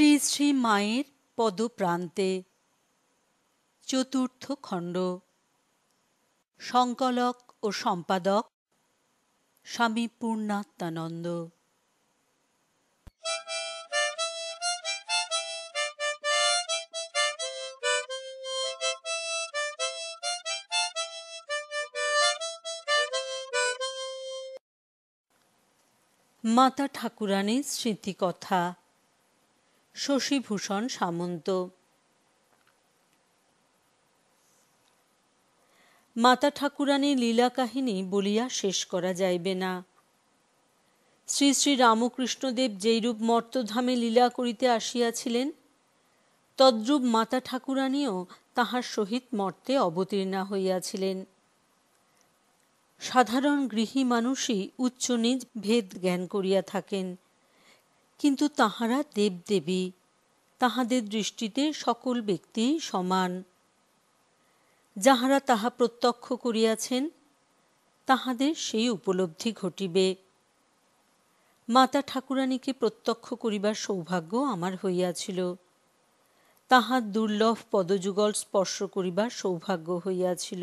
শ্রী শ্রী মায়ের পদপ্রান্তে চতুর্থ খণ্ড। সংকলক ও সম্পাদক স্বামী পূর্ণাত্মানন্দ। মাতা ঠাকুরানীর স্মৃতিকথা। শশীভূষণ সামন্ত। মাতা ঠাকুরানীর লীলা কাহিনী বলিয়া শেষ করা যাইবে না। শ্রী শ্রী রামকৃষ্ণদেব যেইরূপ মর্তধামে লীলা করিতে আসিয়াছিলেন, তদ্রূপ মাতা ঠাকুরানীও তাহার সহিত মর্তে অবতীর্ণা হইয়াছিলেন। সাধারণ গৃহী মানুষই উচ্চ নীচ ভেদ জ্ঞান করিয়া থাকেন, কিন্তু তাহারা দেবদেবী, তাহাদের দৃষ্টিতে সকল ব্যক্তি সমান। যাহারা তাহা প্রত্যক্ষ করিয়াছেন, তাহাদের সেই উপলব্ধি ঘটিবে। মাতা ঠাকুরানীকে প্রত্যক্ষ করিবার সৌভাগ্য আমার হইয়াছিল, তাহার দুর্লভ পদযুগল স্পর্শ করিবার সৌভাগ্য হইয়াছিল।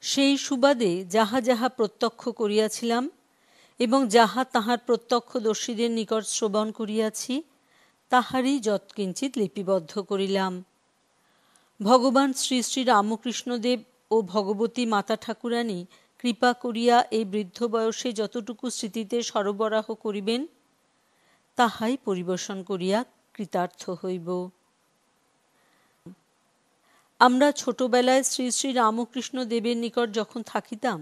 সেই সুবাদে যাহা যাহা প্রত্যক্ষ করিয়াছিলাম এবং যাহা তাহার প্রত্যক্ষদর্শীদের নিকট শ্রবণ করিয়াছি, তাহারই যৎকিঞ্চিৎ লিপিবদ্ধ করিলাম। ভগবান শ্রী শ্রী রামকৃষ্ণদেব ও ভগবতী মাতা ঠাকুরানী কৃপা করিয়া এই বৃদ্ধ বয়সে যতটুকু স্মৃতিতে সরবরাহ করিবেন, তাহাই পরিবেশন করিয়া কৃতার্থ হইব। আমরা ছোটবেলায় শ্রী শ্রী রামকৃষ্ণদেবের নিকট যখন থাকিতাম,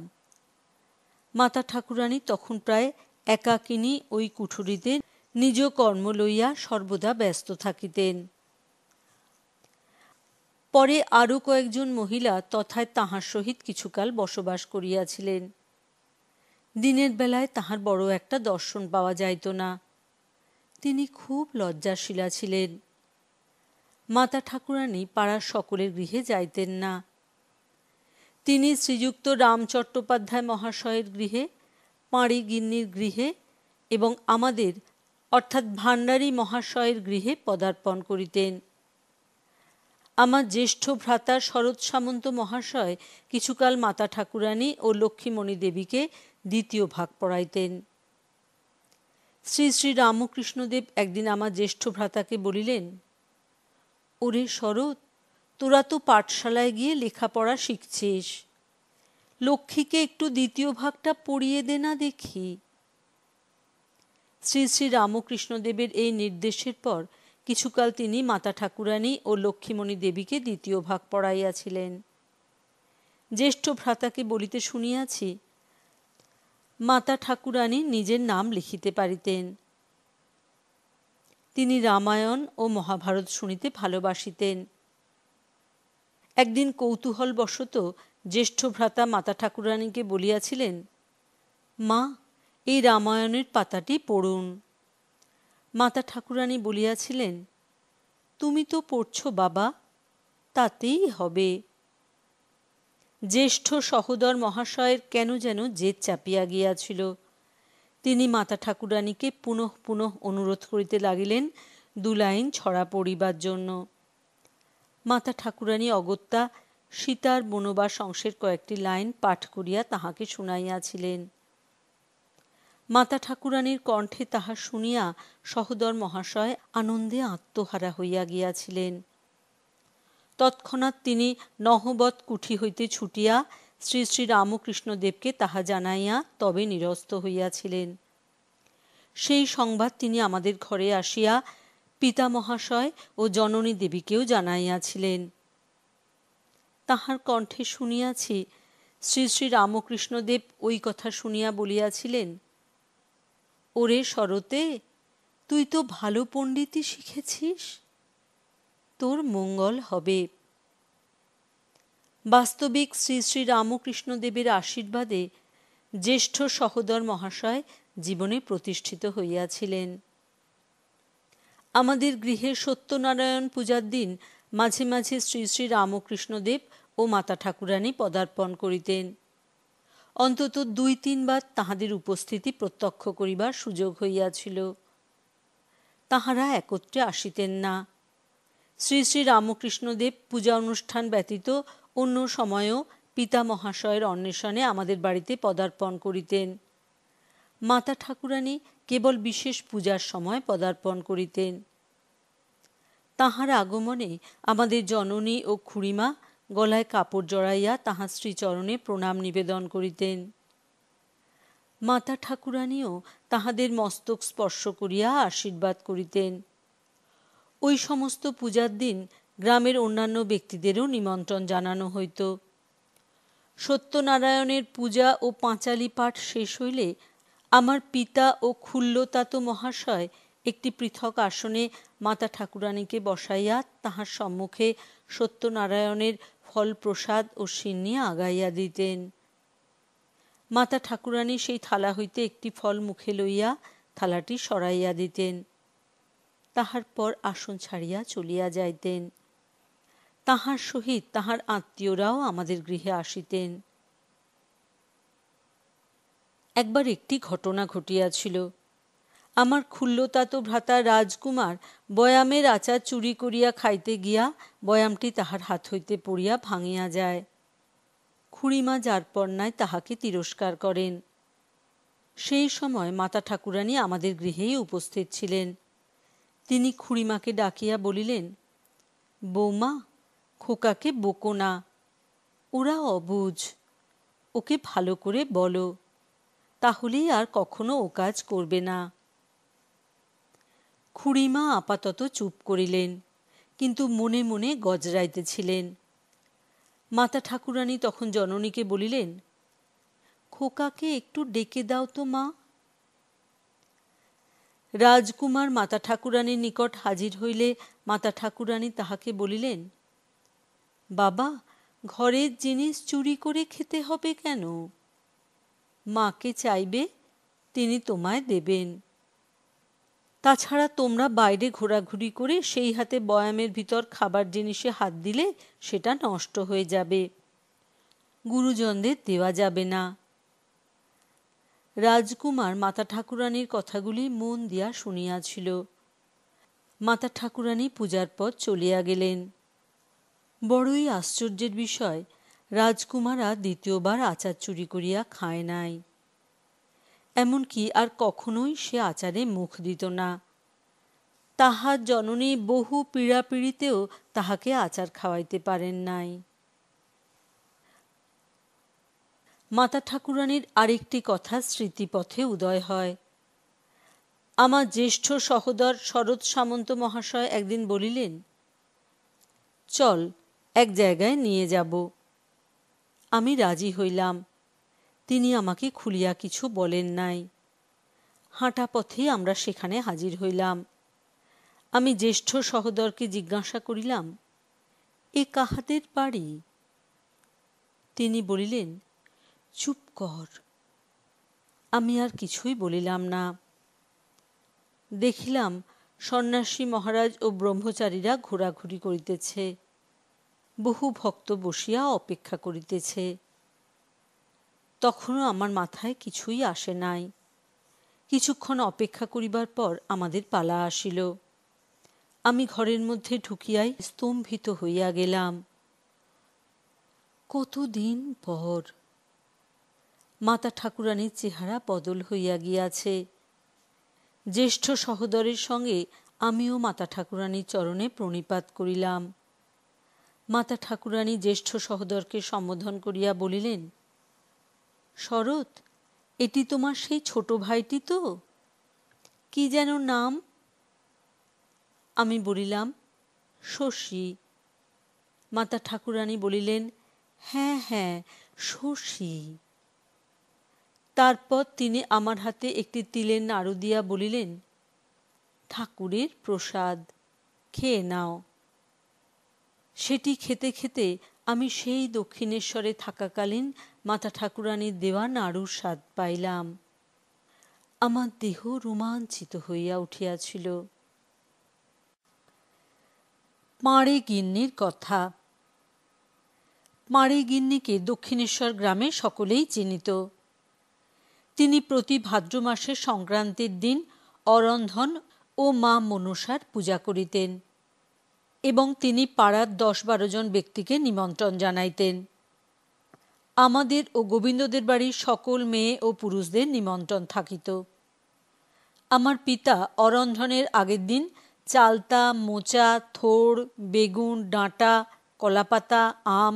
মাতা ঠাকুরানী তখন প্রায় একাকিনী ওই কুঠুরিতে নিজ কর্ম লইয়া সর্বদা ব্যস্ত থাকিতেন। পরে আরও কয়েকজন মহিলা তথায় তাহার সহিত কিছুকাল বসবাস করিয়াছিলেন। দিনের বেলায় তাহার বড় একটা দর্শন পাওয়া যাইত না। তিনি খুব লজ্জাশীলা ছিলেন। মাতা ঠাকুরানী পাড়ার সকলের গৃহে যাইতেন না। তিনি শ্রীযুক্ত রাম চট্টোপাধ্যায় মহাশয়ের গৃহে, পাঁড়ি গিন্নির গৃহে এবং আমাদের অর্থাৎ ভাণ্ডারী মহাশয়ের গৃহে পদার্পণ করিতেন। আমার জ্যেষ্ঠ ভ্রাতা শরৎ সামন্ত মহাশয় কিছুকাল মাতা ঠাকুরানী ও লক্ষ্মীমণি দেবীকে দ্বিতীয় ভাগ পড়াইতেন। শ্রী শ্রী রামকৃষ্ণদেব একদিন আমার জ্যেষ্ঠ ভ্রাতাকে বলিলেন, ওরে শরৎ, তোরা তো পাঠশালায় গিয়ে লেখাপড়া শিখছিস, লক্ষ্মীকে একটু দ্বিতীয় ভাগটা পড়িয়ে দে না দেখি। শ্রী শ্রী রামকৃষ্ণদেবের এই নির্দেশের পর কিছুকাল তিনি মাতা ঠাকুরানী ও লক্ষ্মীমণি দেবীকে দ্বিতীয় ভাগ পড়াইয়াছিলেন। জ্যেষ্ঠ ভ্রাতাকে বলিতে শুনিয়াছি, মাতা ঠাকুরানী নিজের নাম লিখিতে পারিতেন। তিনি রামায়ণ ও মহাভারত শুনিতে ভালোবাসিতেন। একদিন কৌতূহলবশত জ্যেষ্ঠ ভ্রাতা মাতা ঠাকুরানীকে বলিয়াছিলেন, মা, এই রামায়ণের পাতাটি পড়ুন। মাতা ঠাকুরানী বলিয়াছিলেন, তুমি তো পড়ছ বাবা, তাতেই হবে। জ্যেষ্ঠ সহোদর মহাশয়ের কেন যেন জেদ চাপিয়া গিয়াছিল। তিনি মাতা ঠাকুরানীকে পুনঃ পুনঃ অনুরোধ করিতে লাগিলেন 2 লাইন ছড়া পড়িবার জন্য। মাতা ঠাকুরানী অগত্যা সীতার বনবাস অংশের কয়েকটি লাইন পাঠ করিয়া তাহাকে শুনাইয়াছিলেন। মাতা ঠাকুরানীর কণ্ঠে তাহা শুনিয়া সহোদর মহাশয় আনন্দে আত্মহারা হইয়া গিয়াছিলেন। তৎক্ষণাৎ তিনি নহবৎ কুঠি হইতে ছুটিয়া শ্রী শ্রী রামকৃষ্ণদেবকে তাহা জানাইয়া তবে নিরস্ত হইয়াছিলেন। সেই সংবাদ তিনি আমাদের ঘরে আসিয়া পিতা মহাশয় ও জননী দেবীকেও জানাইয়াছিলেন। তাহার কণ্ঠে শুনিয়াছি, শ্রী শ্রী রামকৃষ্ণদেব ওই কথা শুনিয়া বলিয়াছিলেন, ওরে শরতে, তুই তো ভালো পণ্ডিতই শিখেছিস, তোর মঙ্গল হবে। বাস্তবিক শ্রী শ্রী রামকৃষ্ণদেবের আশীর্বাদে জ্যেষ্ঠ সহোদর মহাশয় জীবনে প্রতিষ্ঠিত হইয়াছিলেন। আমাদের গৃহে সত্যনারায়ণ পূজার দিন মাঝে মাঝে শ্রী শ্রী রামকৃষ্ণদেব ও মাতা ঠাকুরানী পদার্পণ করিতেন। অন্তত 2-3 বার তাহাদের উপস্থিতি প্রত্যক্ষ করিবার সুযোগ হইয়াছিল। তাঁহারা একত্রে আসিতেন না। শ্রী শ্রী রামকৃষ্ণদেব পূজা অনুষ্ঠান ব্যতীত অন্য সময়েও পিতা মহাশয়ের অন্বেষণে আমাদের বাড়িতে পদার্পণ করিতেন। মাতা ঠাকুরানী কেবল বিশেষ পূজার সময় পদার্পণ করিতেন। তাঁহার আগমনে আমাদের জননী ও খুড়িমা গলায় কাপড় জড়াইয়া তাঁহার শ্রীচরণে প্রণাম নিবেদন করিতেন। মাতা ঠাকুরানীও তাহাদের মস্তক স্পর্শ করিয়া আশীর্বাদ করিতেন। ওই সমস্ত পূজার দিন গ্রামের অন্যান্য ব্যক্তিদেরও নিমন্ত্রণ জানানো হইত। সত্যনারায়ণের পূজা ও পাঁচালি পাঠ শেষ হইলে আমার পিতা ও খুল্লতাতো মহাশয় একটি পৃথক আসনে মাতা ঠাকুরানীকে বসাইয়া তাহার সম্মুখে সত্যনারায়ণের ফল প্রসাদ ও সিন্নি আগাইয়া দিতেন। মাতা ঠাকুরানী সেই থালা হইতে একটি ফল মুখে লইয়া থালাটি সরাইয়া দিতেন। তাহার পর আসন ছাড়িয়া চলিয়া যাইতেন। তাহার সহিত তাহার আত্মীয়রাও আমাদের গৃহে আসিতেন। একবার একটি ঘটনা ঘটিয়াছিল। আমার খুল্লতাতো ভ্রাতা রাজকুমার বয়ামের আচার চুরি করিয়া খাইতে গিয়া বয়ামটি তাহার হাত হইতে পড়িয়া ভাঙিয়া যায়। খুড়িমা যারপরনায় তাহাকে তিরস্কার করেন। সেই সময় মাতা ঠাকুরানী আমাদের গৃহেই উপস্থিত ছিলেন। তিনি খুড়িমাকে ডাকিয়া বলিলেন, বৌমা, খোকাকে বকো না, ওরা অবুঝ, ওকে ভালো করে বলো, তাহলেই আর কখনো ও কাজ করবে না। খুড়িমা আপাতত চুপ করিলেন, কিন্তু মনে মনে গজরাইতেছিলেন। মাতা ঠাকুরানী তখন জননীকে বলিলেন, খোকাকে একটু ডেকে দাও তো মা। রাজকুমার মাতা ঠাকুরানীর নিকট হাজির হইলে মাতা ঠাকুরানী তাহাকে বলিলেন, বাবা, ঘরের জিনিস চুরি করে খেতে হবে কেন? মাকে চাইবে, তিনি তোমায় দেবেন। তাছাড়া তোমরা বাইরে ঘোরাঘুরি করে সেই হাতে বয়ামের ভিতর খাবার জিনিসে হাত দিলে সেটা নষ্ট হয়ে যাবে, গুরুজনদের দেওয়া যাবে না। রাজকুমার মাতা ঠাকুরানীর কথাগুলি মন দিয়া শুনিয়াছিল। মাতা ঠাকুরানী পূজার পর চলিয়া গেলেন। বড়ই আশ্চর্যের বিষয়, রাজকুমারা দ্বিতীয়বার আচার চুরি করিয়া খায় নাই। এমনকি আর কখনোই সে আচারে মুখ দিত না। তাহার জননী বহু পীড়াপিড়িতেও তাহাকে আচার খাওয়াইতে পারেন নাই। মাতা ঠাকুরানীর আরেকটি কথা স্মৃতিপথে উদয় হয়। আমার জ্যেষ্ঠ সহোদর শরৎ সামন্ত মহাশয় একদিন বলিলেন, চল, এক জায়গায় নিয়ে যাব। আমি রাজি হইলাম। তিনি আমাকে খুলিয়া কিছু বলেন নাই। হাঁটা পথেই আমরা সেখানে হাজির হইলাম। আমি জ্যেষ্ঠ সহোদরকে জিজ্ঞাসা করিলাম, এ কাহাদের বাড়ি? তিনি বলিলেন, চুপ কর। আমি আর কিছুই বলিলাম না। দেখিলাম সন্ন্যাসী মহারাজ ও ব্রহ্মচারীরা ঘোরাঘুরি করিতেছে। বহু ভক্ত বসিয়া অপেক্ষা করিতেছে। তখনও আমার মাথায় কিছুই আসে নাই। কিছুক্ষণ অপেক্ষা করিবার পর আমাদের পালা আসিল। আমি ঘরের মধ্যে ঢুকিয়াই স্তম্ভিত হইয়া গেলাম। কতদিন পর! মাতা ঠাকুরানীর চেহারা বদল হইয়া গিয়াছে। জ্যেষ্ঠ সহোদরের সঙ্গে আমিও মাতা ঠাকুরানীর চরণে প্রণিপাত করিলাম। মাতা ঠাকুরানী জ্যেষ্ঠ সহোদরকে সম্বোধন করিয়া বলিলেন, শরৎ, এটি তোমার সেই ছোট ভাইটি তো? কি যেন নাম? আমি বলিলাম, শশী। মাতা ঠাকুরানী বলিলেন, হ্যাঁ হ্যাঁ, শশী। তারপর তিনি আমার হাতে একটি তিলের নাড়ু দিয়া বলিলেন, ঠাকুরের প্রসাদ, খেয়ে নাও। সেটি খেতে খেতে আমি সেই দক্ষিণেশ্বরে থাকাকালীন মাতা ঠাকুরানীর দেওয়া নাড়ুর স্বাদ পাইলাম। আমার দেহ রোমাঞ্চিত হইয়া উঠিয়াছিল। পাঁড়ে গিন্নির কথা। পাঁড়ে গিন্নিকে দক্ষিণেশ্বর গ্রামে সকলেই চিনিত। তিনি প্রতি ভাদ্র মাসের সংক্রান্তির দিন অরন্ধন ও মা মনসার পূজা করিতেন এবং তিনি পাড়ার 10-12 জন ব্যক্তিকে নিমন্ত্রণ জানাইতেন। আমাদের ও গোবিন্দদের বাড়ির সকল মেয়ে ও পুরুষদের নিমন্ত্রণ থাকিত। আমার পিতা অরন্ধনের আগের দিন চালতা, মোচা, থোড়, বেগুন, ডাঁটা, কলাপাতা, আম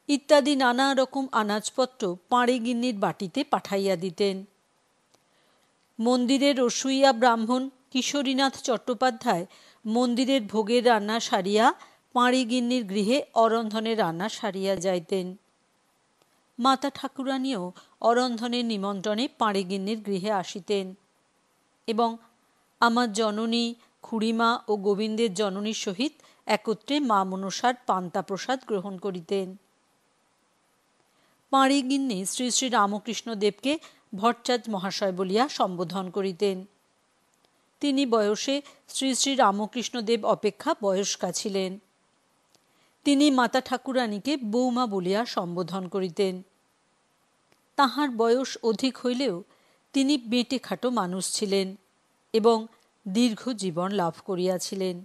ইত্যাদি নানা রকম আনাজপত্র পাঁড়ে গিন্নির বাটিতে পাঠাইয়া দিতেন। মন্দিরের রসুইয়া ব্রাহ্মণ কিশোরীনাথ চট্টোপাধ্যায় মন্দিরের ভোগের রান্না সারিয়া পাঁড়ে গিন্নির গৃহে অরন্ধনের রান্না সারিয়া যাইতেন। মাতা ঠাকুরানীও অরন্ধনের নিমন্ত্রণে পাঁড়ে গিন্নির গৃহে আসিতেন এবং আমার জননী, খুড়িমা ও গোবিন্দের জননীর সহিত একত্রে মা মনসার পান্তা প্রসাদ গ্রহণ করিতেন। পাঁড়ে গিন্নি শ্রী শ্রী রামকৃষ্ণদেবকে ভট্টাচার্য মহাশয় বলিয়া সম্বোধন করিতেন। তিনি বয়সে শ্রী শ্রী রামকৃষ্ণদেব অপেক্ষা বয়স্কা ছিলেন। তিনি মাতা ঠাকুরানীকে বৌমা বলিয়া সম্বোধন করিতেন। তাহার বয়স অধিক হইলেও তিনি বেঁটে খাটো মানুষ ছিলেন এবং দীর্ঘ জীবন লাভ করিয়াছিলেন।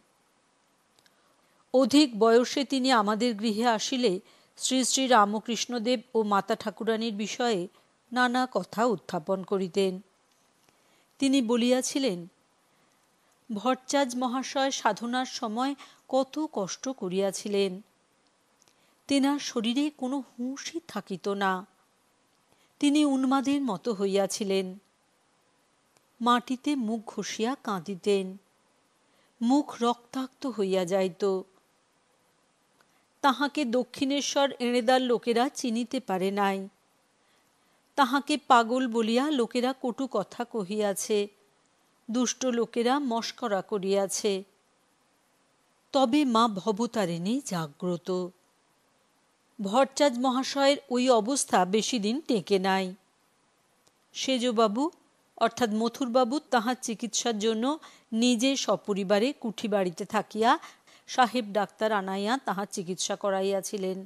অধিক বয়সে তিনি আমাদের গৃহে আসিলে শ্রী শ্রী রামকৃষ্ণদেব ও মাতা ঠাকুরানীর বিষয়ে নানা কথা উত্থাপন করিতেন। তিনি বলিয়াছিলেন, ভট্টাচার্য মহাশয় সাধনার সময় কত কষ্ট করিয়াছিলেন। তেনার শরীরে কোনো হুঁশই থাকিত না। তিনি উন্মাদের মতো হইয়াছিলেন। মাটিতে মুখ ঘষিয়া কাঁদিতেন। মুখ রক্তাক্ত হইয়া যাইত। তাহাকে দক্ষিণেশ্বর এড়েদার লোকেরা চিনিতে পারে নাই। তাহাকে পাগল বলিয়া লোকেরা কটু কথা কহিয়াছে, দুষ্ট লোকেরা মস্করা করিয়াছে। তবে মা ভবতারিণী জাগ্রত। ভট্টাচার্য মহাশয়ের ওই অবস্থা বেশি দিন টেকে নাই। সেজবাবু অর্থাৎ মথুরবাবু তাহার চিকিৎসার জন্য নিজে সপরিবারে কুঠি বাড়িতে থাকিয়া সাহেব ডাক্তার আনাইয়া তাহার চিকিৎসা করাইয়াছিলেন।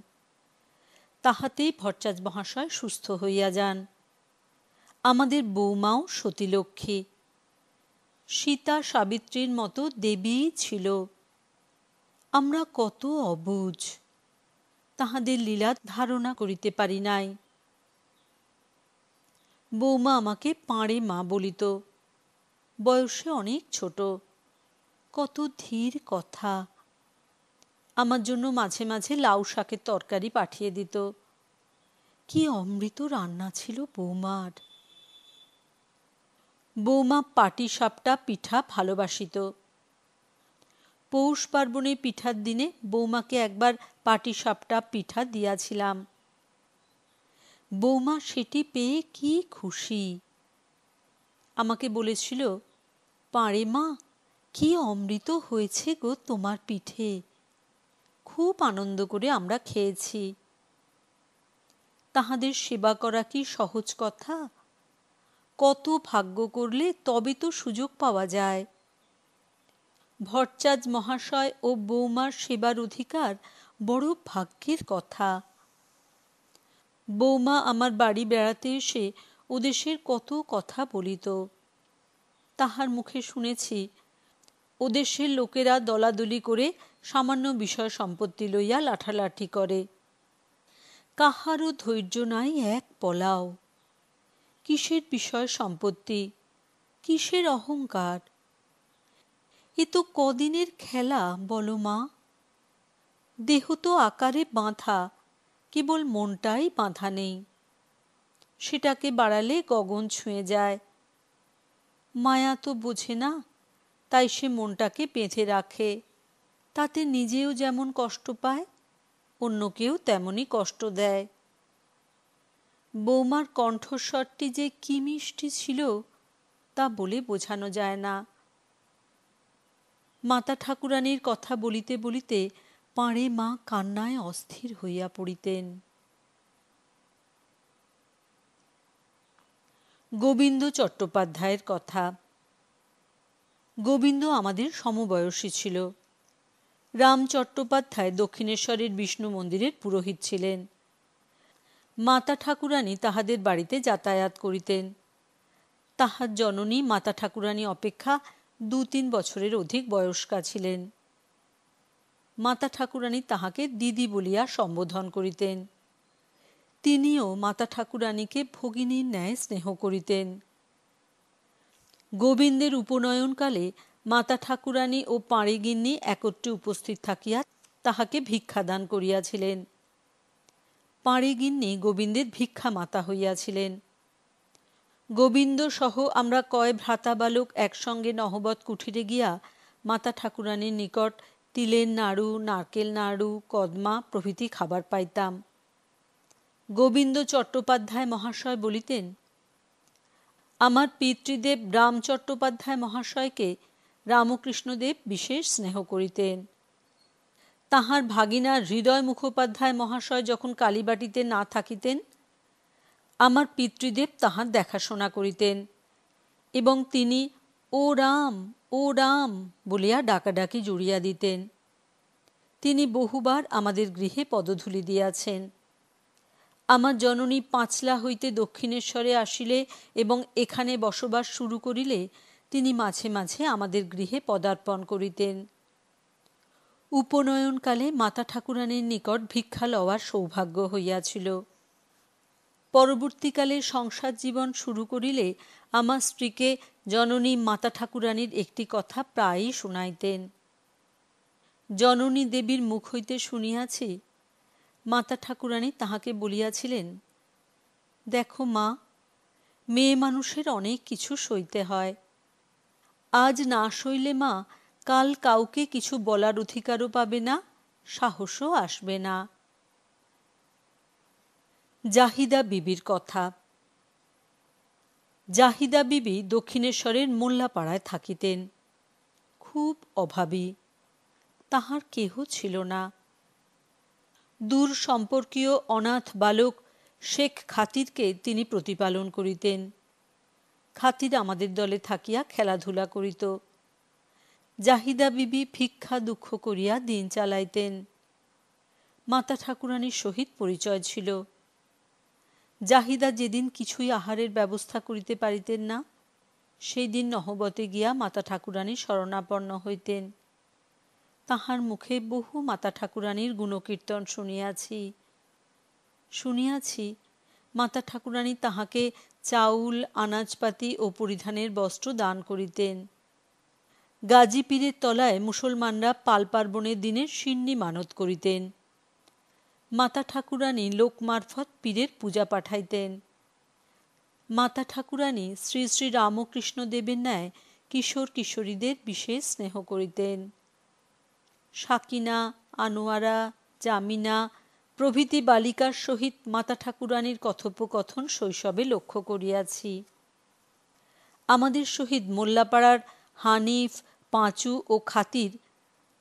তাহাতেই ভট্টাচার্য মহাশয় সুস্থ হইয়া যান। আমাদের বৌমাও সতীলক্ষ্মী, সীতা সাবিত্রীর মতো দেবীই ছিল। আমরা কত অবুঝ, তাহাদের লীলা ধারণা করিতে পারি নাই। বৌমা আমাকে পাঁড়ে মা বলিত। বয়সে অনেক ছোট, কত ধীর কথা। আমার জন্য মাঝে মাঝে লাউ শাকের তরকারি পাঠিয়ে দিত। কি অমৃত রান্না ছিল বৌমার। বৌমা পাটিসাপটা পিঠা ভালোবাসিত। পৌষ পার্বণে পিঠার দিনে বৌমাকে একবার পাটিসাপটা পিঠা দিয়াছিলাম। বৌমা সেটি পেয়ে কি খুশি। আমাকে বলেছিল, পাঁড়ে মা, কি অমৃত হয়েছে গো তোমার পিঠে। খুব আনন্দ করে আমরা খেয়েছি। তাহাদের সেবা করা কি সহজ কথা? কত ভাগ্য করলে তবে তো সুযোগ পাওয়া যায়। ভট্টাচার্য মহাশয় ও বৌমার সেবার অধিকার বড় ভাগ্যের কথা। বৌমা আমার বাড়ি বেড়াতে এসে ওদেশের কত কথা বলিত। তাহার মুখে শুনেছি ওদেশের লোকেরা দলাদলি করে সামান্য বিষয় সম্পত্তি লইয়া লাঠালাঠি করে। কাহারও ধৈর্য নাই এক পলাও। কিসের বিষয় সম্পত্তি, কিসের অহংকার? এ তো কদিনের খেলা বলো মা। দেহ তো আকারে বাঁধা, কেবল মনটাই বাঁধা নেই। সেটাকে বাড়ালে গগন ছুঁয়ে যায়। মায়া তো বোঝে না, তাই সে মনটাকে বেঁধে রাখে। তাতে নিজেও যেমন কষ্ট পায়, অন্যকেও তেমনই কষ্ট দেয়। বৌমার কণ্ঠস্বরটি যে কি মিষ্টি ছিল তা বলে বোঝানো যায় না। মাতা ঠাকুরানীর কথা বলিতে বলিতে পাঁড়ে মা কান্নায় অস্থির হইয়া পড়িতেন। গোবিন্দ চট্টোপাধ্যায়ের কথা। গোবিন্দ আমাদের সমবয়সী ছিল। রাম চট্টোপাধ্যায় দক্ষিণেশ্বরের বিষ্ণু মন্দিরের পুরোহিত ছিলেন। মাতা ঠাকুরানী তাহাদের বাড়িতে যাতায়াত করিতেন। তাহার জননী মাতা ঠাকুরানী অপেক্ষা 2-3 বছরের অধিক বয়স্কা ছিলেন। মাতা ঠাকুরানী তাহাকে দিদি বলিয়া সম্বোধন করিতেন। তিনিও মাতা ঠাকুরানীকে ভগিনীর ন্যায় স্নেহ করিতেন। গোবিন্দের উপনয়নকালে মাতা ঠাকুরানী ও পাঁড়িগিন্নি একত্রে উপস্থিত থাকিয়া তাহাকে ভিক্ষাদান করিয়াছিলেন। পাঁড়িগিন্নি গোবিন্দের ভিক্ষা মাতা হইয়াছিলেন। গোবিন্দ সহ আমরা কয় ভ্রাতা বালক একসঙ্গে নহবত কুঠিরে গিয়া মাতা ঠাকুরানীর নিকট তিলের নাড়ু, নারকেল নাড়ু, কদমা প্রভৃতি খাবার পাইতাম। গোবিন্দ চট্টোপাধ্যায় মহাশয় বলিতেন, আমার পিতৃদেব রাম চট্টোপাধ্যায় মহাশয়কে রামকৃষ্ণদেব বিশেষ স্নেহ করিতেন। তাহার ভাগিনা হৃদয় মুখোপাধ্যায় মহাশয় যখন কালীবাটিতে না থাকিতেন, আমার পিতৃদেব তাহার দেখাশোনা করিতেন এবং তিনি ও রাম, ও রাম বলিয়া ডাকাডাকি জুড়িয়া দিতেন। তিনি বহুবার আমাদের গৃহে পদধূলি দিয়াছেন। আমার জননী পাঁচলা হইতে দক্ষিণেশ্বরে আসিলে এবং এখানে বসবাস শুরু করিলে তিনি মাঝে মাঝে আমাদের গৃহে পদার্পণ করিতেন। উপনয়নকালে মাতা ঠাকুরানীর নিকট ভিক্ষা লওয়ার সৌভাগ্য হইয়াছিল। পরবর্তীকালে সংসার জীবন শুরু করিলে আমার স্ত্রীকে জননী মাতা ঠাকুরানীর একটি কথা প্রায়ই শুনাইতেন। জননী দেবীর মুখ হইতে শুনিয়াছি, মাতা ঠাকুরানী তাহাকে বলিয়াছিলেন, দেখো মা, মেয়ে মানুষের অনেক কিছু সইতে হয়। আজ না সইলে মা কাল কাউকে কিছু বলার অধিকারও পাবে না, সাহসও আসবে না। জাহিদা বিবির কথা। জাহিদা বিবি দক্ষিণেশ্বরের মোল্লাপাড়ায় থাকিতেন। খুব অভাবী, তাহার কেহ ছিল না। দূর সম্পর্কীয় অনাথ বালক শেখ খাতিরকে তিনি প্রতিপালন করিতেন। খাতির আমাদের দলে থাকিয়া খেলাধুলা করিত। জাহিদা বিবি ভিক্ষা দুঃখ করিয়া দিন চালাইতেন। মাতা ঠাকুরানীর সহিত পরিচয় ছিল। জাহিদা যেদিন কিছুই আহারের ব্যবস্থা করিতে পারিতেন না, সেই দিন নহবতে গিয়া মাতা ঠাকুরানীর শরণাপন্ন হইতেন। তাহার মুখে বহু মাতা ঠাকুরানীর গুণকীর্তন শুনিয়াছি মাতা ঠাকুরানী তাহাকে চাউল, আনাজপাতি ও পরিধানের বস্ত্র দান করিতেন। গাজী পীরের তলায় মুসলমানরা পাল পার্বণের দিনে সিন্নি মানত করিতেন। মাতা ঠাকুরানী লোক মারফত পীরের পূজা পাঠাইতেন। মাতা ঠাকুরানী শ্রী শ্রী রামকৃষ্ণ দেবের ন্যায় কিশোর কিশোরীদের বিশেষ স্নেহ করিতেন। সাকিনা, আনোয়ারা, জামিনা প্রভৃতি বালিকার সহিত মাতা ঠাকুরানীর কথোপকথন শৈশবে লক্ষ্য করিয়াছি। আমাদের সহিত মোল্লাপাড়ার হানিফ, পাঁচু ও খাতির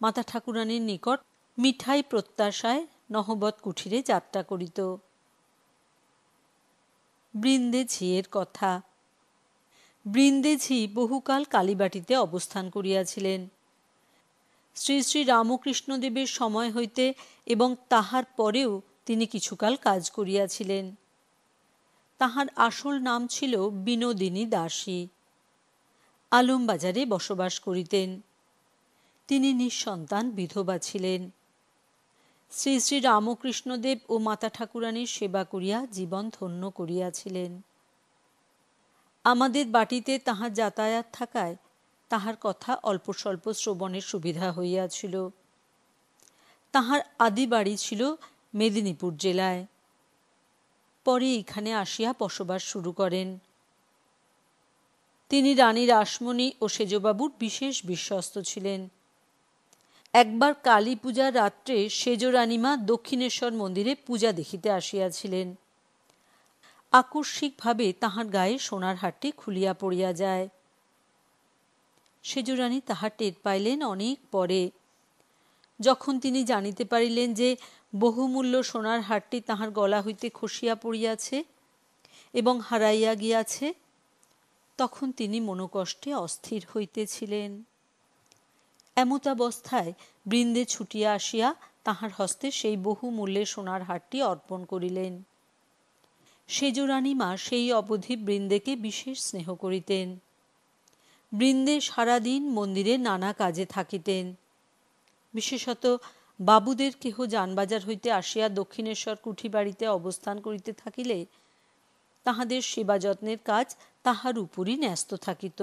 মাতা ঠাকুরানীর নিকট মিঠাই প্রত্যাশায় নহবত কুঠিরে যাত্রা করিত। বৃন্দে ঝিয়ের কথা। বৃন্দে ঝি বহুকাল কালীবাটিতে অবস্থান করিয়াছিলেন। শ্রী শ্রী রামকৃষ্ণদেবের সময় হইতে এবং তাহার পরেও তিনি কিছুকাল কাজ করিয়াছিলেন। তাহার আসল নাম ছিল বিনোদিনী দাসী। আলমবাজারে বসবাস করিতেন। তিনি নিঃসন্তান বিধবা ছিলেন। শ্রী শ্রী রামকৃষ্ণদেব ও মাতা ঠাকুরানীর সেবা করিয়া জীবন ধন্য করিয়াছিলেন। আমাদের বাটিতে তাহার যাতায়াত থাকায় তাহার কথা অল্প স্বল্প শ্রবণের সুবিধা হইয়াছিল। তাহার আদি বাড়ি ছিল মেদিনীপুর জেলায়। পরে এখানে আসিয়া বসবাস শুরু করেন। তিনি রানী রাসমণি ও সেজবাবুর বিশেষ বিশ্বস্ত ছিলেন। একবার কালী পূজার রাত্রে সেজ রানীমা দক্ষিণেশ্বর মন্দিরে পূজা দেখিতে আসিয়াছিলেন। আকস্মিকভাবে তাহার গায়ে সোনার হারটি খুলিয়া পড়িয়া যায়। সেজরানী তাহা টের পাইলেন অনেক পরে। যখন তিনি জানিতে পারিলেন যে বহুমূল্য সোনার হারটি তাহার গলা হইতে খসিয়া পড়িয়াছে এবং হারাইয়া গিয়াছে, তখন তিনি মনোকষ্টে অস্থির হইতেছিলেন। এমতাবস্থায় বৃন্দে ছুটিয়া আসিয়া তাহার হস্তে সেই বহুমূল্যের সোনার হারটি অর্পণ করিলেন। সেজরানীমা সেই অবধি বৃন্দেকে বিশেষ স্নেহ করিতেন। বৃন্দে সারাদিন মন্দিরে নানা কাজে থাকিতেন। বিশেষত বাবুদের কেহ যানবাজার হইতে আসিয়া দক্ষিণেশ্বর কুঠিবাড়িতে অবস্থান করিতে থাকিলে তাহাদের সেবা যত্নের কাজ তাহার উপরই ন্যস্ত থাকিত।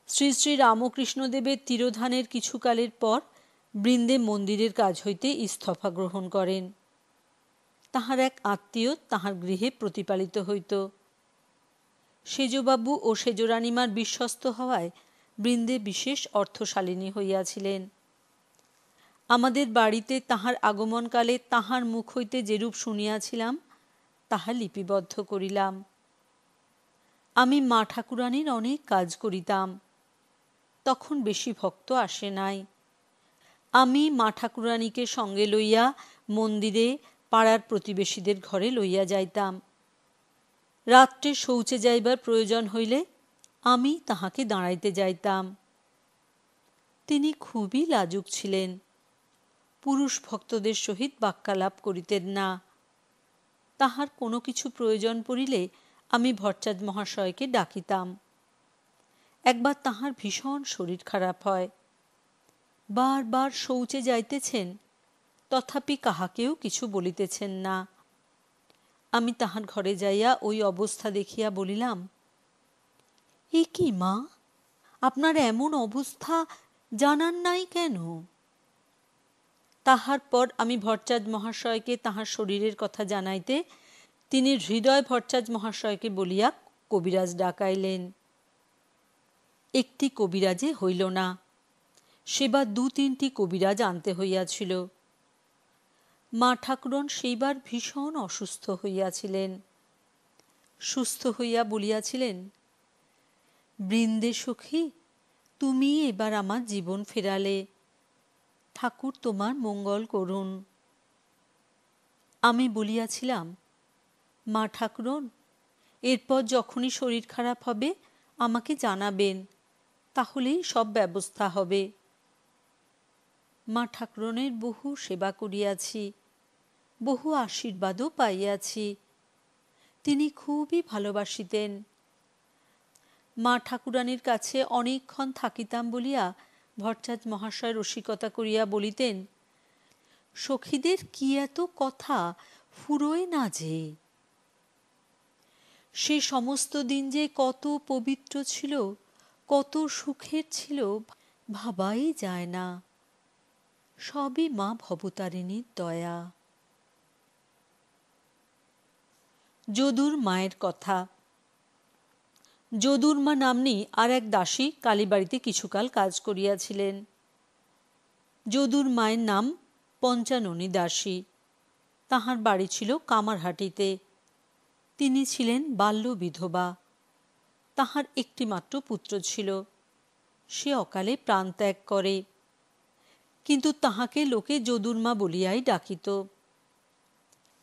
শ্রী শ্রী রামকৃষ্ণদেবের তিরোধানের কিছুকালের পর বৃন্দে মন্দিরের কাজ হইতে ইস্তফা গ্রহণ করেন। তাহার এক আত্মীয় তাহার গৃহে প্রতিপালিত হইত। সেজবাবু ও সেজরানীমার বিশ্বস্ত হওয়ায় বৃন্দে বিশেষ অর্থশালিনী হইয়াছিলেন। আমাদের বাড়িতে তাহার আগমনকালে তাহার মুখ হইতে যেরূপ শুনিয়াছিলাম তাহা লিপিবদ্ধ করিলাম। আমি মা ঠাকুরানীর অনেক কাজ করিতাম। তখন বেশি ভক্ত আসে নাই। আমি মা ঠাকুরানীকে সঙ্গে লইয়া মন্দিরে পাড়ার প্রতিবেশীদের ঘরে লইয়া যাইতাম। রাত্রে শৌচে যাইবার প্রয়োজন হইলে আমি তাহাকে দাঁড়াইতে যাইতাম। তিনি খুবই লাজুক ছিলেন। পুরুষ ভক্তদের সহিত বাক্যালাপ করিতেন না। তাহার কোনো কিছু প্রয়োজন পড়িলে আমি ভট্টাচার্য মহাশয়কে ডাকিতাম। একবার তাহার ভীষণ শরীর খারাপ হয়। বারবার শৌচে যাইতেছেন, তথাপি কাহাকেও কিছু বলিতেছেন না। আমি তাহার ঘরে যাইয়া ওই অবস্থা দেখিয়া বলিলাম, এ কি মা, আপনার এমন অবস্থা জানান নাই কেন? তাহার পর আমি ভট্টাচার্য মহাশয়কে তাহার শরীরের কথা জানাইতে তিনি হৃদয় ভট্টাচার্য মহাশয়কে বলিয়া কবিরাজ ডাকাইলেন। একটি কবিরাজে হইল না, সেবার 2-3টি কবিরাজ আনতে হইয়াছিল। মা ঠাকুরন সেইবার ভীষণ অসুস্থ হইয়াছিলেন। সুস্থ হইয়া বলিয়াছিলেন, বৃন্দে সখী, তুমি এবার আমার জীবন ফেরালে, ঠাকুর তোমার মঙ্গল করুন। আমি বলিয়াছিলাম, মা ঠাকুরন, এরপর যখনই শরীর খারাপ হবে আমাকে জানাবেন, তাহলেই সব ব্যবস্থা হবে। মা ঠাকুরনের বহু সেবা করিয়াছি, বহু আশীর্বাদও পাইয়াছি। তিনি খুবই ভালোবাসিতেন। মা ঠাকুরানীর কাছে অনেকক্ষণ থাকিতাম বলিয়া ভট্টাচার্য মহাশয় রসিকতা করিয়া বলিতেন, সখীদের কি এত কথা, ফুরোয় না যে। সে সমস্ত দিন যে কত পবিত্র ছিল, কত সুখের ছিল, ভাবাই যায় না। সবই মা ভবতারিণীর দয়া। যদুর মায়ের কথা। যদুর মা নাম্নী আর এক দাসী কালীবাড়িতে কিছুকাল কাজ করিয়াছিলেন। যদুর মায়ের নাম পঞ্চাননী দাসী। তাহার বাড়ি ছিল কামারহাটিতে। তিনি ছিলেন বাল্য বিধবা। তাহার একটি মাত্র পুত্র ছিল। সে অকালে প্রাণত্যাগ করে, কিন্তু তাহাকে লোকে যদুর মা বলিয়াই ডাকিত।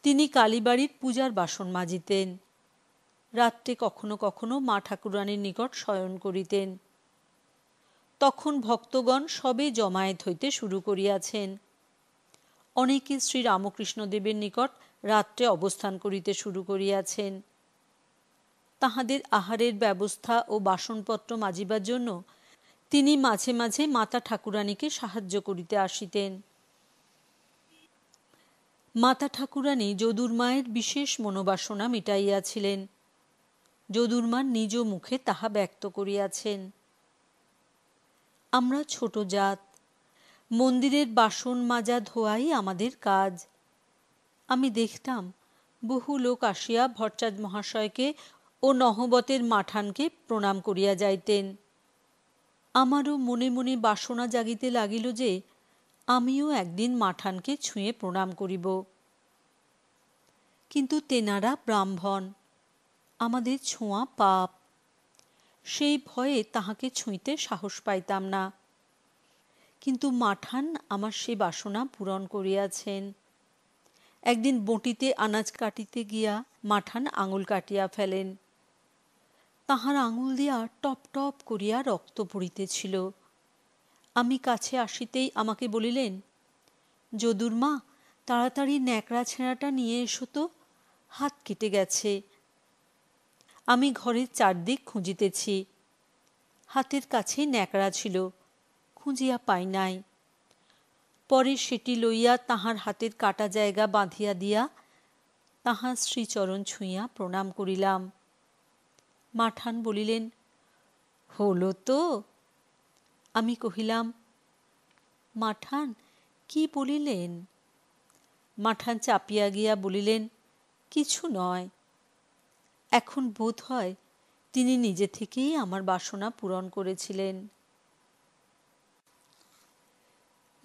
তিনি কালীবাড়ির পূজার বাসন মাজিতেন। রাত্রে কখনো কখনো মা ঠাকুরানীর নিকট শয়ন করিতেন। তখন ভক্তগণ সবে জমায়েত হইতে শুরু করিয়াছেন। অনেকে শ্রী রামকৃষ্ণদেবের নিকট রাত্রে অবস্থান করিতে শুরু করিয়াছেন। তাহাদের আহারের ব্যবস্থা ও বাসনপত্র মাজিবার জন্য তিনি মাঝে মাঝে মাতা ঠাকুরানীকে সাহায্য করিতে আসিতেন। মাতা ঠাকুরানী যদুর মায়ের বিশেষ মনোবাসনা মিটাইয়াছিলেন। যদুর মা নিজ মুখে তাহা ব্যক্ত করিয়াছেন। আমরা ছোট জাত, মন্দিরের বাসন মাজা ধোয়াই আমাদের কাজ। আমি দেখতাম বহু লোক আসিয়া ভট্টাচার্য মহাশয়কে ও নহবতের মাঠানকে প্রণাম করিয়া যাইতেন। আমারও মনে মনে বাসনা জাগিতে লাগিল যে আমিও একদিন মাঠানকে ছুঁয়ে প্রণাম করিব। কিন্তু তেনারা ব্রাহ্মণ, আমাদের ছোঁয়া পাপ। সেই ভয়ে তাহাকে ছুঁইতে সাহস পাইতাম না। কিন্তু মাঠান আমার সে বাসনা পূরণ করিয়াছেন। একদিন বঁটিতে আনাজ কাটিতে গিয়া মাঠান আঙুল কাটিয়া ফেলেন। তাহার আঙুল দিয়া টপ টপ করিয়া রক্ত পড়িতেছিল। আমি কাছে আসিতেই আমাকে বলিলেন, যদুর মা, তাড়াতাড়ি ন্যাকড়া ছেঁড়াটা নিয়ে এসো তো, হাত কেটে গেছে। আমি ঘরের চারদিক খুঁজিতেছি, হাতের কাছেই ন্যাকড়া ছিল, খুঁজিয়া পাই নাই। পরে সেটি লইয়া তাহার হাতের কাটা জায়গা বাঁধিয়া দিয়া তাহার শ্রীচরণ ছুঁইয়া প্রণাম করিলাম। মাঠান বলিলেন, হলো তো? আমি কহিলাম, মাঠান কি বলিলেন? মাঠান চাপিয়া গিয়া বলিলেন, কিছু নয়। এখন বোধ হয় তিনি নিজে থেকেই আমার বাসনা পূরণ করেছিলেন।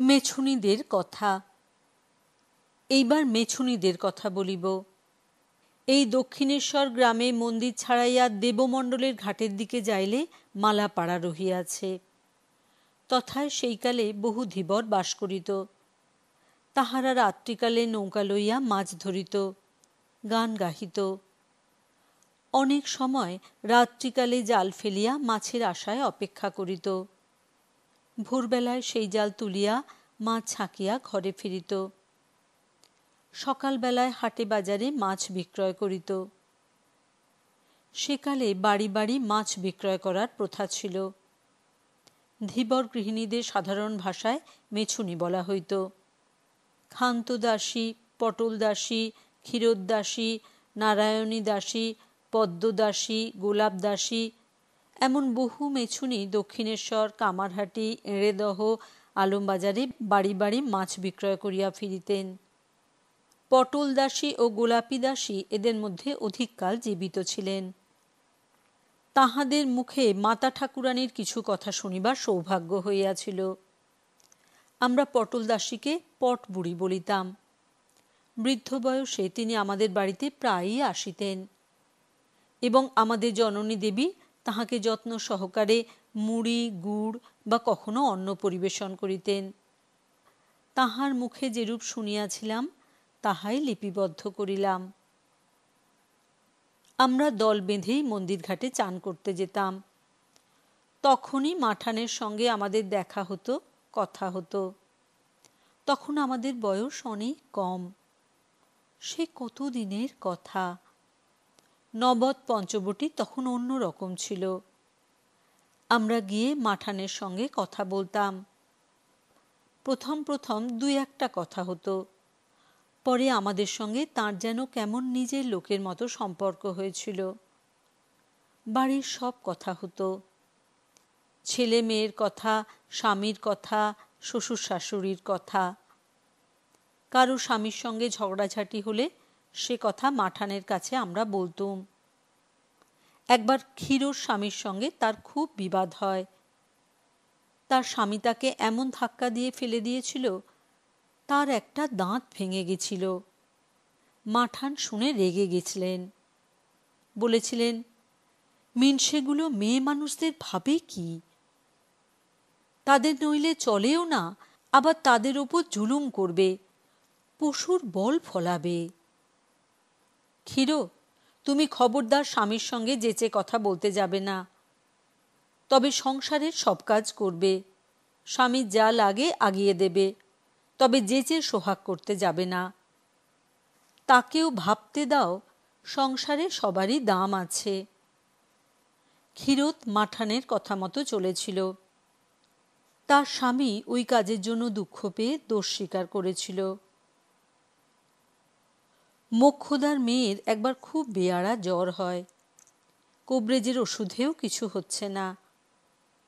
মেছুনীদের কথা। এইবার মেছুনীদের কথা বলিব। এই দক্ষিণেশ্বর গ্রামে মন্দির ছাড়াইয়া দেবমণ্ডলের ঘাটের দিকে যাইলে মালাপাড়া রহিয়াছে। তথায় সেইকালে বহু ধীবর বাস করিত। তাহারা রাত্রিকালে নৌকা লইয়া মাছ ধরিত, গান গাহিত। অনেক সময় রাত্রিকালে জাল ফেলিয়া মাছের আশায় অপেক্ষা করিত। ভোরবেলায় সেই জাল তুলিয়া মাছ ছাঁকিয়া ঘরে ফিরিত। সকালবেলায় হাটে বাজারে মাছ বিক্রয় করিত। সেকালে বাড়ি বাড়ি মাছ বিক্রয় করার প্রথা ছিল। ধীবর গৃহিণীদের সাধারণ ভাষায় মেছুনী বলা হইত। ক্ষান্ত দাসী, পটল দাসী, ক্ষীরোদ্দাসী, নারায়ণী দাসী, পদ্মদাসী, গোলাপ দাসী এমন বহু মেছুনী দক্ষিণেশ্বর, কামারহাটি, এড়েদহ, আলমবাজারে বাড়ি বাড়ি মাছ বিক্রয় করিয়া ফিরিতেন। পটল দাসী ও গোলাপী দাসী এদের মধ্যে অধিককাল জীবিত ছিলেন। তাহাদের মুখে মাতা ঠাকুরানীর কিছু কথা শুনিবার সৌভাগ্য হইয়াছিল। আমরা পটল দাসীকে পট বুড়ি বলিতাম। বৃদ্ধ বয়সে তিনি আমাদের বাড়িতে প্রায়ই আসিতেন এবং আমাদের জননী দেবী তাহাকে যত্ন সহকারে মুড়ি, গুড় বা কখনো অন্ন পরিবেশন করিতেন। তাহার মুখে যেরূপ শুনিয়াছিলাম তাহাই লিপিবদ্ধ করিলাম। আমরা দল বেঁধেই মন্দির ঘাটে চান করতে যেতাম। তখনই মাঠানের সঙ্গে আমাদের দেখা হতো, কথা হতো। তখন আমাদের বয়স অনেক কম। সে কত দিনের কথা। নবদ পঞ্চবটী তখন অন্য রকম ছিল। আমরা গিয়ে মাঠানের সঙ্গে কথা বলতাম। প্রথম প্রথম দুই একটা কথা হতো। পরে আমাদের সঙ্গে তাঁর যেন কেমন নিজের লোকের মতো সম্পর্ক হয়েছিল। বাড়ির সব কথা হতো। ছেলে মেয়ের কথা, স্বামীর কথা, শ্বশুর শাশুড়ির কথা। কারো স্বামীর সঙ্গে ঝগড়াঝাটি হলে সে কথা মাঠানের কাছে আমরা বলতুম। একবার ক্ষীরোর স্বামীর সঙ্গে তার খুব বিবাদ হয়। তার স্বামী তাকে এমন ধাক্কা দিয়ে ফেলে দিয়েছিল, তার একটা দাঁত ভেঙে গেছিল। মাঠান শুনে রেগে গেছিলেন। বলেছিলেন, মিনসেগুলো মেয়ে মানুষদের ভাবে কি? তাদের নইলে চলেও না, আবার তাদের ওপর জুলুম করবে, পশুর বল ফলাবে। ক্ষীরো, তুমি খবরদার স্বামীর সঙ্গে যেচে কথা বলতে যাবে না। তবে সংসারের সব কাজ করবে, স্বামীর যা লাগে আগিয়ে দেবে, তবে যেচে সোহাগ করতে যাবে না। তাকেও ভাবতে দাও সংসারে সবারই দাম আছে। ক্ষীরোদ মাঠানের কথা মতো চলেছিল। তার স্বামী ওই কাজের জন্য দুঃখ পেয়ে দোষ স্বীকার করেছিল। মোক্ষদার মেয়ের একবার খুব বেয়াড়া জ্বর হয়। কোবরেজের ওষুধেও কিছু হচ্ছে না।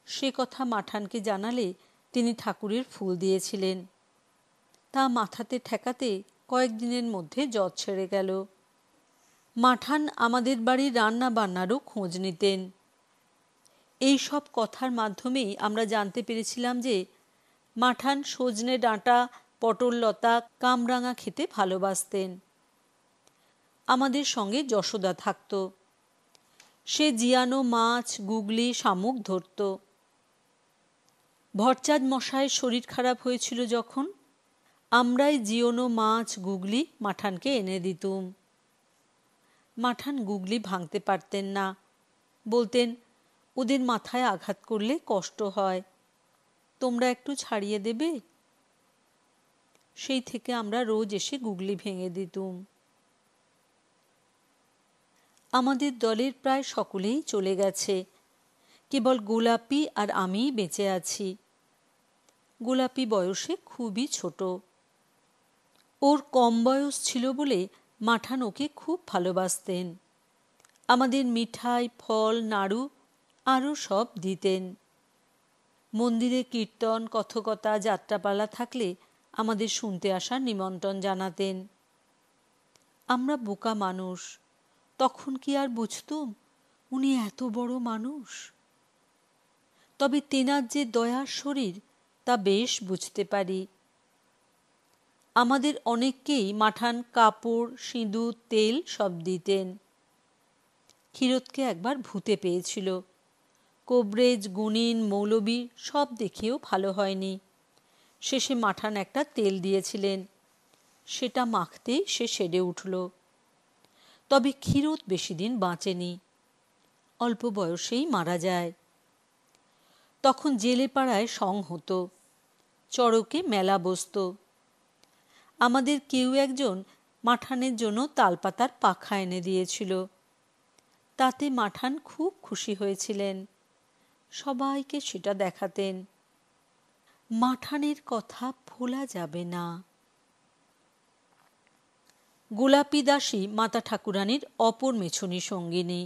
সে কথা মাঠানকে জানালে তিনি ঠাকুরের ফুল দিয়েছিলেন। তা মাথাতে ঠেকাতে কয়েকদিনের মধ্যে জ্বর ছেড়ে গেল। মাঠান আমাদের বাড়ির রান্না বান্নারও খোঁজ নিতেন। এই সব কথার মাধ্যমেই আমরা জানতে পেরেছিলাম যে মাঠান সজনে ডাঁটা, পটল লতা, কামরাঙা খেতে ভালোবাসতেন। আমাদের সঙ্গে যশোদা থাকত। সে জিয়ানো মাছ, গুগলি, শামুক ধরত। ভরচাঁদ মশায়ের শরীর খারাপ হয়েছিল যখন, আমরাই জিওনো মাছ, গুগলি মাঠানকে এনে দিতুম। মাঠান গুগলি ভাঙতে পারতেন না। বলতেন, ওদের মাথায় আঘাত করলে কষ্ট হয়, তোমরা একটু ছাড়িয়ে দেবে। সেই থেকে আমরা রোজ এসে গুগলি ভেঙে দিতুম। আমাদের দলের প্রায় সকলেই চলে গেছে, কেবল গোলাপি আর আমিই বেঁচে আছি। গোলাপি বয়সে খুবই ছোট। ওর কম বয়স ছিল বলে মাঠান ওকে খুব ভালোবাসতেন। আমাদের মিঠাই, ফল, নাড়ু আরও সব দিতেন। মন্দিরে কীর্তন, কথকতা, যাত্রাপালা থাকলে আমাদের শুনতে আসার নিমন্ত্রণ জানাতেন। আমরা বোকা মানুষ, তখন কি আর বুঝতুম উনি এত বড় মানুষ? তবে তেনার যে দয়ার শরীর তা বেশ বুঝতে পারি। আমাদের অনেককেই মাঠান কাপড়, সিঁদুর, তেল সব দিতেন। ক্ষীরোদকে একবার ভূতে পেয়েছিল। কোবরেজ, গুনিন, মৌলবি সব দেখেও ভালো হয়নি। শেষে মাঠান একটা তেল দিয়েছিলেন, সেটা মাখতেই সে সেরে উঠল। তবে ক্ষীরোদ বেশি দিন বাঁচেনি, অল্প বয়সেই মারা যায়। তখন জেলে পাড়ায় সং হতো, চড়কে মেলা বসত। আমাদের কেউ একজন মাঠানের জন্য তালপাতার পাখা এনে দিয়েছিল। তাতে মাঠান খুব খুশি হয়েছিলেন, সবাইকে সেটা দেখাতেন। মাঠানের কথা ভোলা যাবে না। গোলাপি দাসী মাতা ঠাকুরানীর অপর মেছুনী সঙ্গিনী।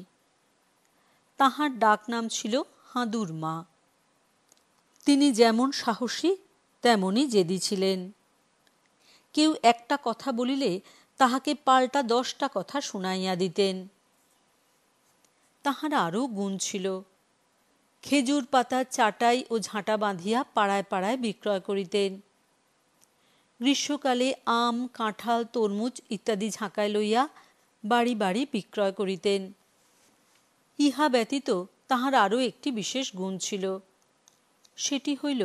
তাহার ডাক নাম ছিল হাঁদুর মা। তিনি যেমন সাহসী তেমনই জেদি ছিলেন। কেউ একটা কথা বলিলে তাহাকে পাল্টা 10টা কথা শুনাইয়া দিতেন। তাহার আরও গুণ ছিল। খেজুর পাতার চাটাই ও ঝাঁটা বাঁধিয়া পাড়ায় পাড়ায় বিক্রয় করিতেন। গ্রীষ্মকালে আম, কাঁঠাল, তরমুজ ইত্যাদি ঝাঁকায় লইয়া বাড়ি বাড়ি বিক্রয় করিতেন। ইহা ব্যতীত তাহার আরও একটি বিশেষ গুণ ছিল, সেটি হইল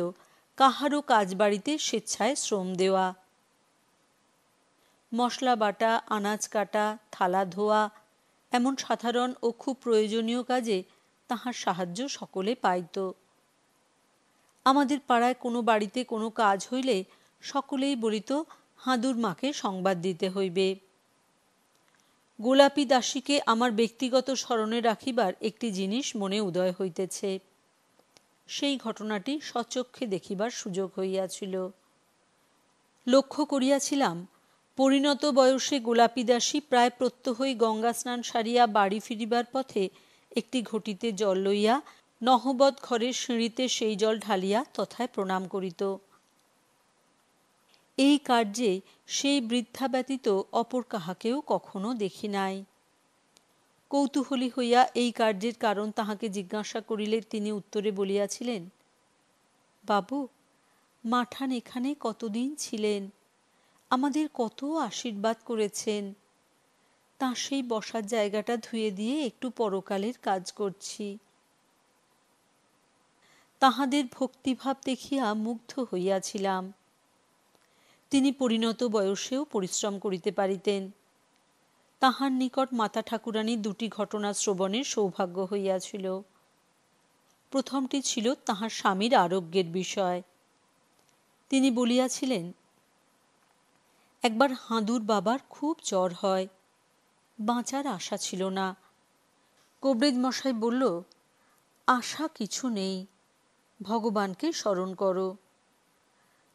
কাহারও কাজ বাড়িতে স্বেচ্ছায় শ্রম দেওয়া। মশলা বাটা, আনাজ কাটা, থালা ধোয়া এমন সাধারণ ও খুব প্রয়োজনীয় কাজে তাহার সাহায্য সকলে পাইত। আমাদের পাড়ায় কোনো বাড়িতে কোনো কাজ হইলে সকলেই বলিত হাঁদুর মাকে সংবাদ দিতে হইবে। গোলাপি দাসীকে আমার ব্যক্তিগত স্মরণে রাখিবার একটি জিনিস মনে উদয় হইতেছে। সেই ঘটনাটি স্বচক্ষে দেখিবার সুযোগ হইয়াছিল। লক্ষ্য করিয়াছিলাম, পরিণত বয়সে গোলাপি দাসী প্রায় প্রত্যহই গঙ্গা স্নান সারিয়া বাড়ি ফিরিবার পথে একটি ঘটিতে জল লইয়া নহবৎ ঘরের সিঁড়িতে সেই জল ঢালিয়া তথায় প্রণাম করিত। এই কার্যে সেই বৃদ্ধা ব্যতীত অপর কাহাকেও কখনো দেখি নাই। কৌতূহলী হইয়া এই কার্যের কারণ তাহাকে জিজ্ঞাসা করিলে তিনি উত্তরে বলিয়াছিলেন, বাবু, মাঠান এখানে কতদিন ছিলেন, আমাদের কত আশীর্বাদ করেছেন, তাঁর সেই বসার জায়গাটা ধুয়ে দিয়ে একটু পরকালের কাজ করছি। তাহাদের ভক্তিভাব দেখিয়া মুগ্ধ হইয়াছিলাম। তিনি পরিণত বয়সেও পরিশ্রম করিতে পারিতেন। তাহার নিকট মাতা ঠাকুরানীর 2টি ঘটনা শ্রবণের সৌভাগ্য হইয়াছিল। প্রথমটি ছিল তাহার স্বামীর আরোগ্যের বিষয়। তিনি বলিয়াছিলেন, একবার হাঁদুর বাবার খুব জ্বর হয়, বাঁচার আশা ছিল না। কবরেজ মশাই বলল, আশা কিছু নেই, ভগবানকে স্মরণ করো।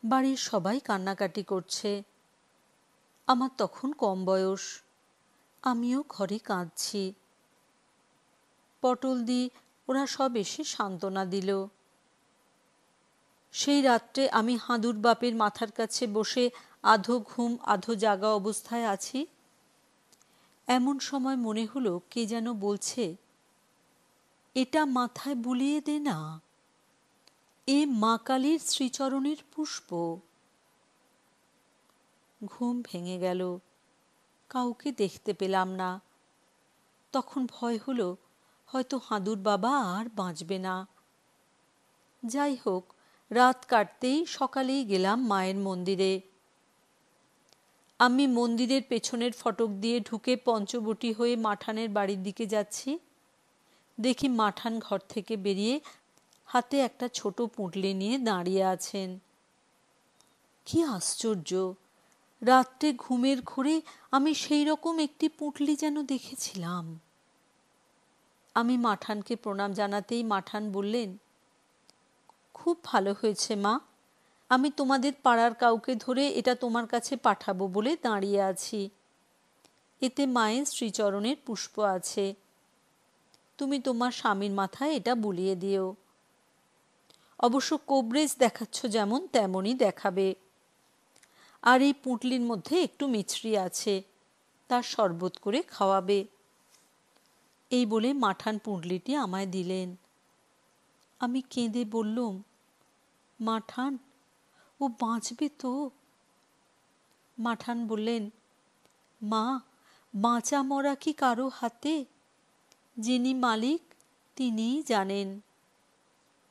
বাড়ির সবাই কান্নাকাটি করছে। আমার তখন কম বয়স, আমিও ঘরে কাঁদছি। পটলদি ওরা সব এসে সান্ত্বনা দিল। সেই রাত্রে আমি হাঁদুর বাপের মাথার কাছে বসে আধো ঘুম আধো জাগা অবস্থায় আছি। এমন সময় মনে হলো কে যেন বলছে, এটা মাথায় বুলিয়ে দে না, এ মা কালীর শ্রীচরণের পুষ্প। ঘুম ভেঙে গেল, কাউকে দেখতে পেলাম না। তখন ভয় হলো হয়তো হাঁদুর বাবা আর বাঁচবে না। যাই হোক, রাত কাটতেই সকালেই গেলাম মায়ের মন্দিরে। আমি মন্দিরের পেছনের ফটক দিয়ে ঢুকে পঞ্চবটী হয়ে মাঠানের বাড়ির দিকে যাচ্ছি। দেখি মাঠান ঘর থেকে বেরিয়ে হাতে একটা ছোট পুঁটলি নিয়ে দাঁড়িয়ে আছেন। কি আশ্চর্য, রাত্রে ঘুমের ঘোরে আমি সেই রকম একটি পুঁটলি যেন দেখেছিলাম। আমি মাঠানকে প্রণাম জানাতেই মাঠান বললেন, খুব ভালো হয়েছে মা, আমি তোমাদের পাড়ার কাউকে ধরে এটা তোমার কাছে পাঠাবো বলে দাঁড়িয়ে আছি। এতে মায়ের শ্রীচরণের পুষ্প আছে, তুমি তোমার স্বামীর মাথায় এটা বুলিয়ে দিও। অবশ্য কোবরেজ দেখাচ্ছ যেমন তেমনই দেখাবে। আর এই পুঁটলির মধ্যে একটু মিছরি আছে, তার শরবত করে খাওয়াবে। এই বলে মাঠান পুঁটলিটি আমায় দিলেন। আমি কেঁদে বললুম, মাঠান, ও বাঁচবে তো? মাঠান বললেন, মা, বাঁচা মরা কি কারো হাতে? যিনি মালিক তিনিই জানেন,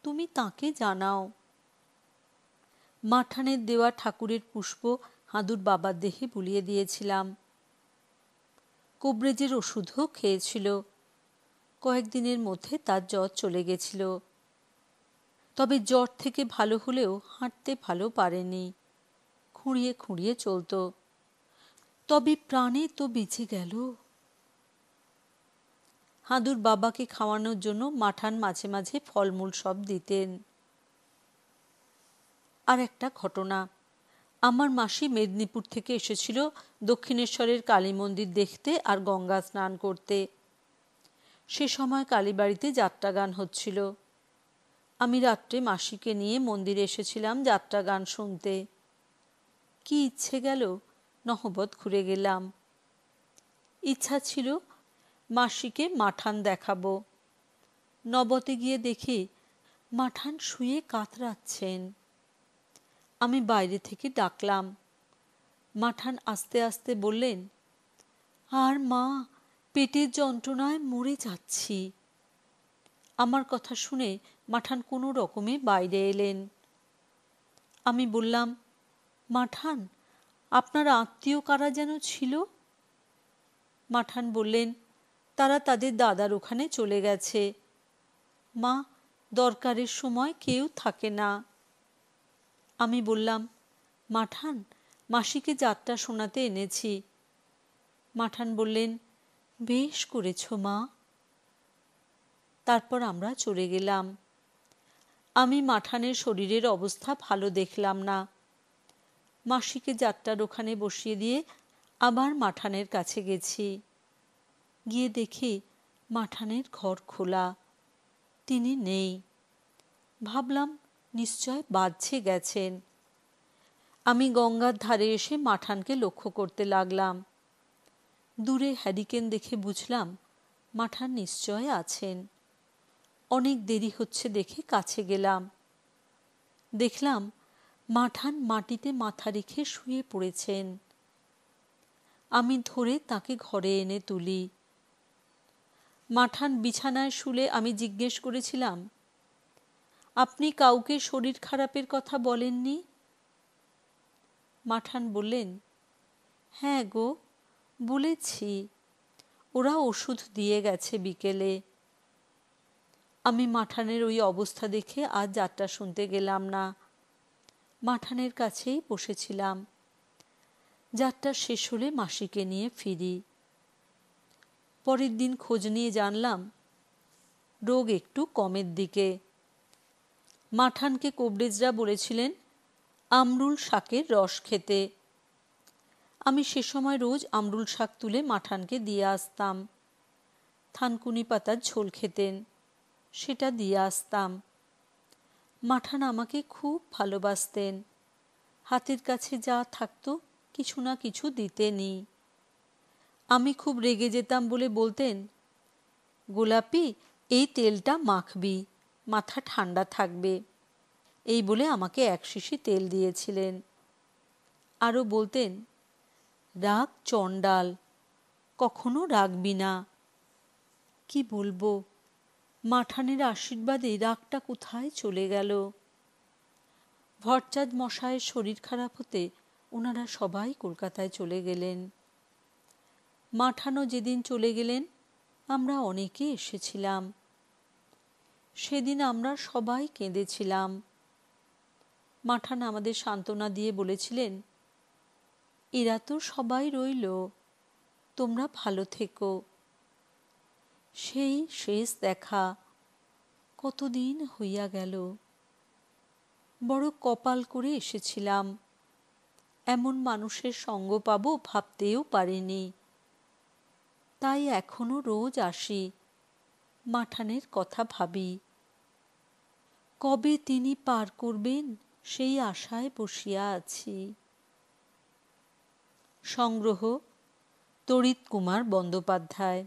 তুমি তাকে জানাও। মাঠানের দেওয়া ঠাকুরের পুষ্প হাঁদুর বাবার দেহে বুলিয়ে দিয়েছিলাম। কোবরেজের ওষুধও খেয়েছিল। কয়েকদিনের মধ্যে তার জ্বর চলে গেছিল। তবে জ্বর থেকে ভালো হলেও হাঁটতে ভালো পারেনি, খুঁড়িয়ে খুঁড়িয়ে চলত। তবে প্রাণে তো বেঁচে গেল। হাঁদুর বাবাকে খাওয়ানোর জন্য মাঠান মাঝে মাঝে ফলমূল সব দিতেন। আর একটা ঘটনা, আমার মাসি মেদিনীপুর থেকে এসেছিল দক্ষিণেশ্বরের কালী মন্দির দেখতে আর গঙ্গা স্নান করতে। সে সময় কালীবাড়িতে যাত্রা গান হচ্ছিল। আমি রাত্রে মাসিকে নিয়ে মন্দিরে এসেছিলাম যাত্রা গান শুনতে। কি ইচ্ছে গেল, নহবত ঘুরে গেলাম। ইচ্ছা ছিল মাসিকে মাঠান দেখাবো। নবতে গিয়ে দেখি মাঠান শুয়ে কাতরাচ্ছেন। আমি বাইরে থেকে ডাকলাম। মাঠান আস্তে আস্তে বললেন, আর মা, পেটের যন্ত্রণায় মরে যাচ্ছি। আমার কথা শুনে মাঠান কোনো রকমে বাইরে এলেন। আমি বললাম, মাঠান, আপনার আত্মীয় কারা যেন ছিল? মাঠান বললেন, তারা তাদের দাদার ওখানে চলে গেছে। মা, দরকারের সময় কেউ থাকে না। আমি বললাম, মাঠান, মাসিকে যাত্রা শোনাতে এনেছি। মাঠান বললেন, বেশ করেছ মা। তারপর আমরা চলে গেলাম। আমি মাঠানের শরীরের অবস্থা ভালো দেখলাম না। মাসিকে যাত্রার ওখানে বসিয়ে দিয়ে আবার মাঠানের কাছে গেছি। গিয়ে দেখি মাঠানের ঘর খোলা, তিনি নেই। ভাবলাম নিশ্চয় বাঁধছে গেছেন। আমি গঙ্গার ধারে এসে মাঠানকে লক্ষ্য করতে লাগলাম। দূরে হ্যারিকেন দেখে বুঝলাম মাঠান নিশ্চয় আছেন। অনেক দেরি হচ্ছে দেখে কাছে গেলাম। দেখলাম মাঠান মাটিতে মাথা রেখে শুয়ে পড়েছেন। আমি ধরে তাকে ঘরে এনে তুলি। মাঠান বিছানায় শুলে আমি জিজ্ঞেস করেছিলাম, আপনি কাউকে শরীর খারাপের কথা বলেননি? মাঠান বললেন, হ্যাঁ গো, বলেছি, ওরা ওষুধ দিয়ে গেছে বিকেলে। আমি মাঠানের ওই অবস্থা দেখে আর যাত্রা শুনতে গেলাম না। মাঠানের কাছেই বসেছিলাম। যাত্রা শেষ হলে মাসিকে নিয়ে ফিরি। পরের দিন খোঁজ নিয়ে জানলাম রোগ একটু কমের দিকে। মাঠানকে কোবরেজরা বলেছিলেন আমরুল শাকের রস খেতে। আমি সে সময় রোজ আমরুল শাক তুলে মাঠানকে দিয়ে আসতাম। থানকুনি পাতার ঝোল খেতেন, সেটা দিয়ে আসতাম। মাঠান আমাকে খুব ভালোবাসতেন। হাতের কাছে যা থাকতো কিছু না কিছু দিতেনই। আমি খুব রেগে যেতাম বলে বলতেন, গোলাপি, এই তেলটা মাখবি, মাথা ঠান্ডা থাকবে। এই বলে আমাকে এক শিশি তেল দিয়েছিলেন। আরও বলতেন, রাগ চণ্ডাল, কখনো রাগবি না। কি বলবো, মাঠানের আশীর্বাদে রাগটা কোথায় চলে গেল। ভট্টাচার্য মশায়ের শরীর খারাপ হতে ওনারা সবাই কলকাতায় চলে গেলেন। মাঠানও যেদিন চলে গেলেন আমরা অনেকে এসেছিলাম। সেদিন আমরা সবাই কেঁদেছিলাম। মাঠান আমাদের সান্ত্বনা দিয়ে বলেছিলেন, এরা তো সবাই রইল, তোমরা ভালো থেকো। সেই শেষ দেখা কতদিন হইয়া গেল। বড় কপাল করে এসেছিলাম, এমন মানুষের সঙ্গ পাবো ভাবতেও পারিনি। তাই এখনো রোজ আসি, মাঠানের কথা ভাবি। কবে তিনি পার করবেন সেই আশায় বসিয়া আছি। সংগ্রহ তড়িৎ কুমার বন্দ্যোপাধ্যায়।